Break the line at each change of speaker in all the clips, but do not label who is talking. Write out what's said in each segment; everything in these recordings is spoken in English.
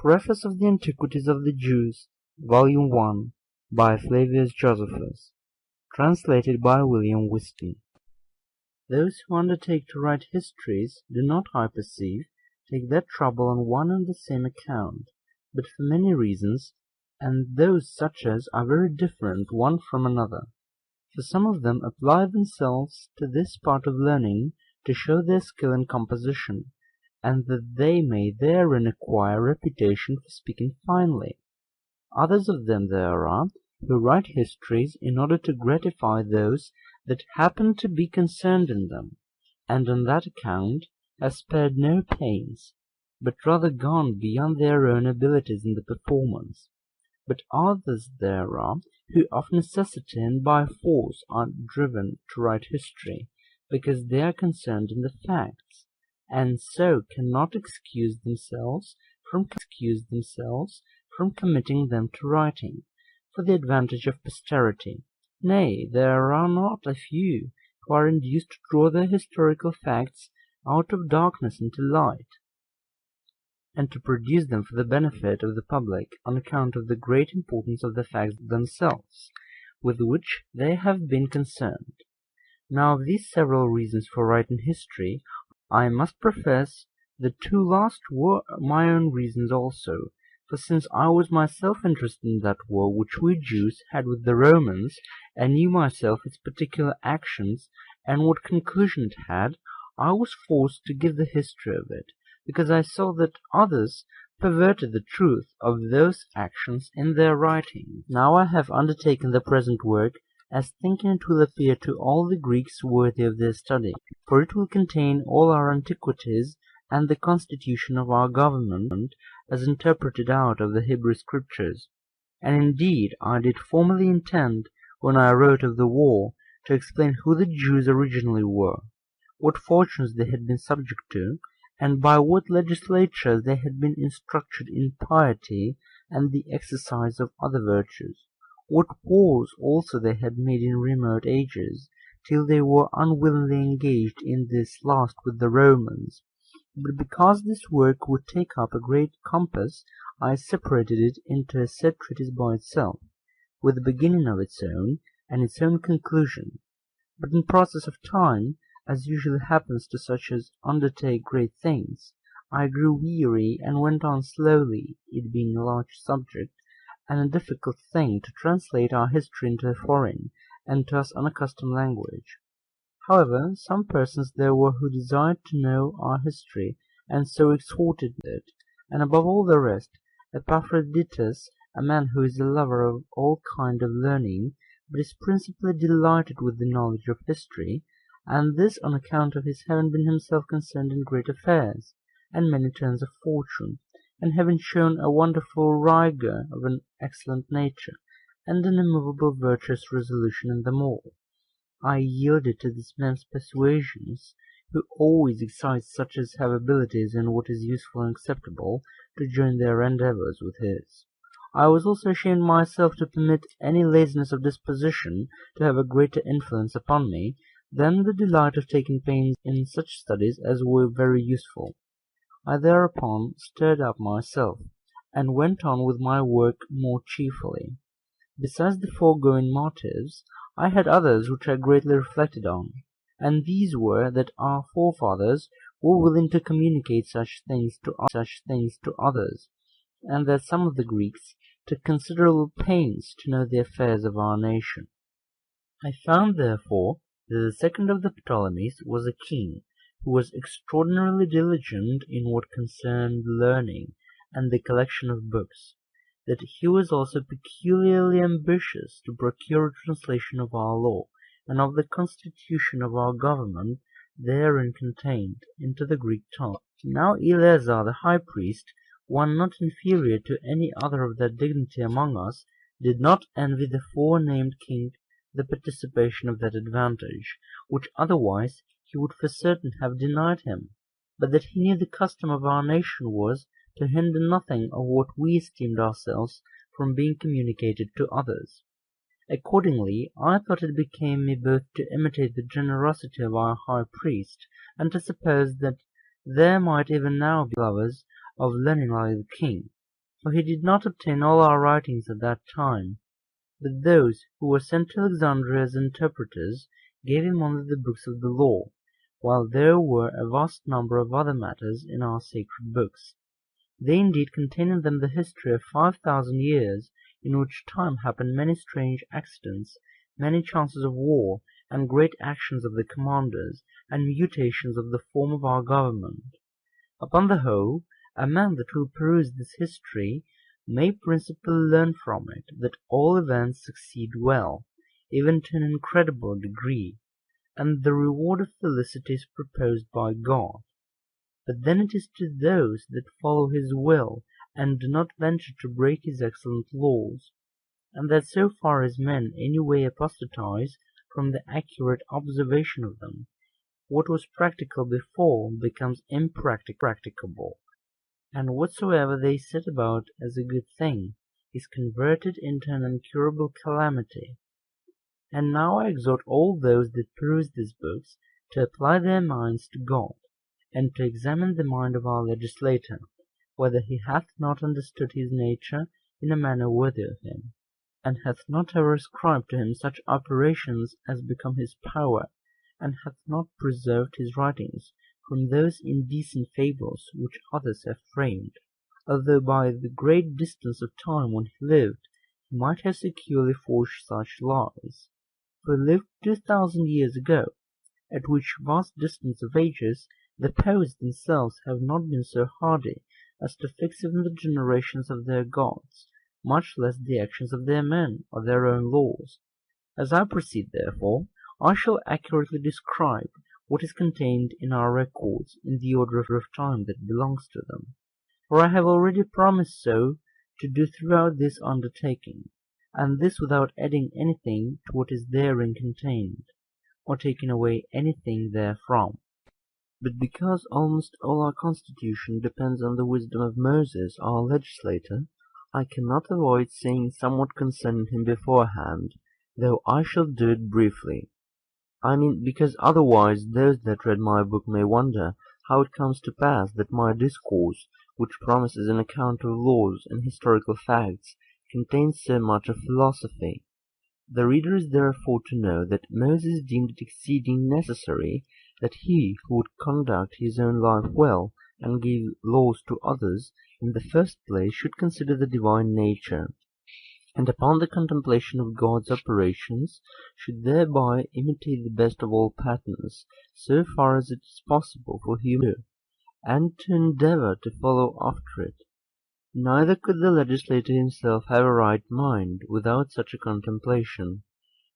Preface of the Antiquities of the Jews, Volume 1, by Flavius Josephus, translated by William Whiston. Those who undertake to write histories do not, I perceive, take that trouble on one and the same account, but for many reasons, and those such as are very different one from another. For some of them apply themselves to this part of learning to show their skill in composition, and that they may therein acquire reputation for speaking finely. Others of them there are who write histories in order to gratify those that happen to be concerned in them, and on that account have spared no pains, but rather gone beyond their own abilities in the performance. But others there are who of necessity and by force are driven to write history, because they are concerned in the facts, and so cannot excuse themselves from committing them to writing, for the advantage of posterity. Nay, there are not a few who are induced to draw their historical facts out of darkness into light, and to produce them for the benefit of the public on account of the great importance of the facts themselves, with which they have been concerned. Now of these several reasons for writing history, I must profess the two last were my own reasons also, for since I was myself interested in that war which we Jews had with the Romans, and knew myself its particular actions, and what conclusion it had, I was forced to give the history of it, because I saw that others perverted the truth of those actions in their writing. Now I have undertaken the present work, as thinking it will appear to all the Greeks worthy of their study, for it will contain all our antiquities and the constitution of our government as interpreted out of the Hebrew Scriptures. And indeed I did formerly intend, when I wrote of the war, to explain who the Jews originally were, what fortunes they had been subject to, and by what legislatures they had been instructed in piety and the exercise of other virtues, what wars also they had made in remote ages, till they were unwillingly engaged in this last with the Romans. But because this work would take up a great compass, I separated it into a said treatise by itself, with a beginning of its own, and its own conclusion. But in process of time, as usually happens to such as undertake great things, I grew weary and went on slowly, it being a large subject, and a difficult thing to translate our history into a foreign, and to us unaccustomed language. However, some persons there were who desired to know our history, and so exhorted it, and above all the rest, Epaphroditus, a man who is a lover of all kind of learning, but is principally delighted with the knowledge of history, and this on account of his having been himself concerned in great affairs, and many turns of fortune, and having shown a wonderful rigour of an excellent nature, and an immovable virtuous resolution in them all. I yielded to this man's persuasions, who always excites such as have abilities in what is useful and acceptable, to join their endeavours with his. I was also ashamed myself to permit any laziness of disposition to have a greater influence upon me than the delight of taking pains in such studies as were very useful. I thereupon stirred up myself, and went on with my work more cheerfully. Besides the foregoing motives, I had others which I greatly reflected on, and these were that our forefathers were willing to communicate such things to others, and that some of the Greeks took considerable pains to know the affairs of our nation. I found, therefore, that the second of the Ptolemies was a king, who was extraordinarily diligent in what concerned learning and the collection of books, that he was also peculiarly ambitious to procure a translation of our law, and of the constitution of our government therein contained, into the Greek tongue. Now Eleazar the high priest, one not inferior to any other of that dignity among us, did not envy the forenamed king the participation of that advantage, which otherwise he would for certain have denied him, but that he knew the custom of our nation was to hinder nothing of what we esteemed ourselves from being communicated to others. Accordingly, I thought it became me both to imitate the generosity of our high priest, and to suppose that there might even now be lovers of learning like the king, for he did not obtain all our writings at that time, but those who were sent to Alexandria as interpreters gave him only the books of the law, while there were a vast number of other matters in our sacred books. They indeed contain in them the history of 5,000 years, in which time happened many strange accidents, many chances of war, and great actions of the commanders, and mutations of the form of our government. Upon the whole, a man that will peruse this history may principally learn from it that all events succeed well, even to an incredible degree, and the reward of felicity is proposed by God. But then it is to those that follow his will, and do not venture to break his excellent laws, and that so far as men any way apostatize from the accurate observation of them, what was practical before becomes impracticable, and whatsoever they set about as a good thing is converted into an incurable calamity. And now I exhort all those that peruse these books to apply their minds to God, and to examine the mind of our legislator, whether he hath not understood his nature in a manner worthy of him, and hath not ever ascribed to him such operations as become his power, and hath not preserved his writings from those indecent fables which others have framed, although by the great distance of time when he lived he might have securely forged such lies. For he lived 2,000 years ago, at which vast distance of ages the poets themselves have not been so hardy as to fix even the generations of their gods, much less the actions of their men or their own laws. As I proceed, therefore, I shall accurately describe what is contained in our records in the order of time that belongs to them, for I have already promised so to do throughout this undertaking, and this without adding anything to what is therein contained, or taking away anything therefrom. But because almost all our constitution depends on the wisdom of Moses, our legislator, I cannot avoid saying somewhat concerning him beforehand, though I shall do it briefly. I mean, because otherwise those that read my book may wonder how it comes to pass that my discourse, which promises an account of laws and historical facts, contains so much of philosophy. The reader is therefore to know that Moses deemed it exceeding necessary that he who would conduct his own life well and give laws to others, in the first place should consider the divine nature, and upon the contemplation of God's operations should thereby imitate the best of all patterns, so far as it is possible for him to do, and to endeavour to follow after it. Neither could the legislator himself have a right mind without such a contemplation,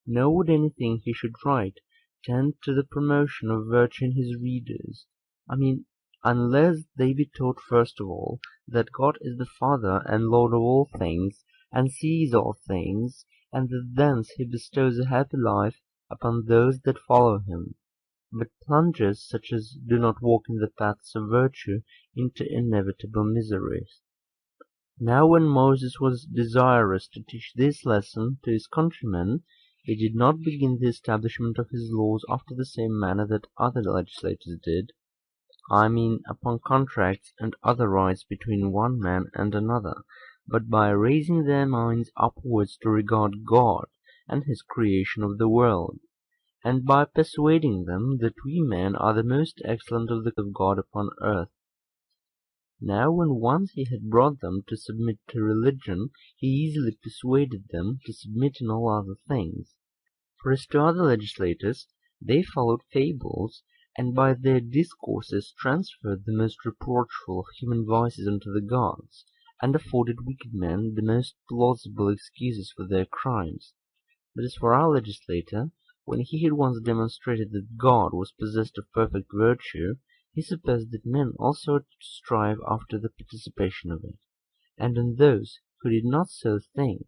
nor would anything he should write tend to the promotion of virtue in his readers. I mean, unless they be taught first of all that God is the Father and Lord of all things, and sees all things, and that thence he bestows a happy life upon those that follow him, but plunges such as do not walk in the paths of virtue into inevitable miseries. Now when Moses was desirous to teach this lesson to his countrymen, he did not begin the establishment of his laws after the same manner that other legislators did, I mean upon contracts and other rights between one man and another, but by raising their minds upwards to regard God and his creation of the world, and by persuading them that we men are the most excellent of the God upon earth. Now when once he had brought them to submit to religion, he easily persuaded them to submit in all other things. For as to other legislators, they followed fables, and by their discourses transferred the most reproachful of human vices unto the gods, and afforded wicked men the most plausible excuses for their crimes. But as for our legislator, when he had once demonstrated that God was possessed of perfect virtue, he supposed that men also ought to strive after the participation of it, and on those who did not so think,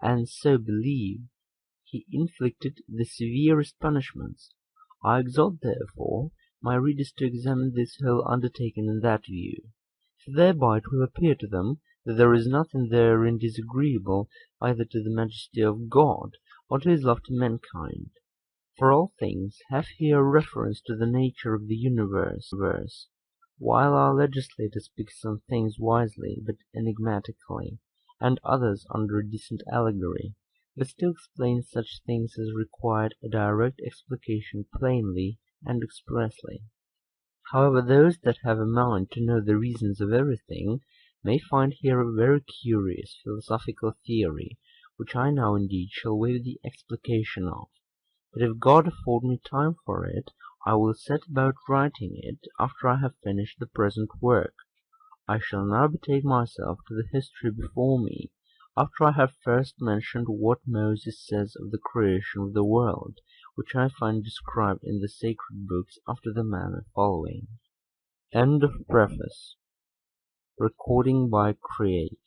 and so believe, he inflicted the severest punishments. I exhort, therefore, my readers to examine this whole undertaking in that view, for thereby it will appear to them that there is nothing therein disagreeable either to the majesty of God or to his love to mankind. For all things have here reference to the nature of the universe, While our legislators speak some things wisely but enigmatically, and others under a decent allegory, but still explain such things as required a direct explication plainly and expressly. However, those that have a mind to know the reasons of everything may find here a very curious philosophical theory, which I now indeed shall waive the explication of. But if God afford me time for it, I will set about writing it after I have finished the present work. I shall now betake myself to the history before me, after I have first mentioned what Moses says of the creation of the world, which I find described in the sacred books after the manner following. End of Preface. Recording by Create.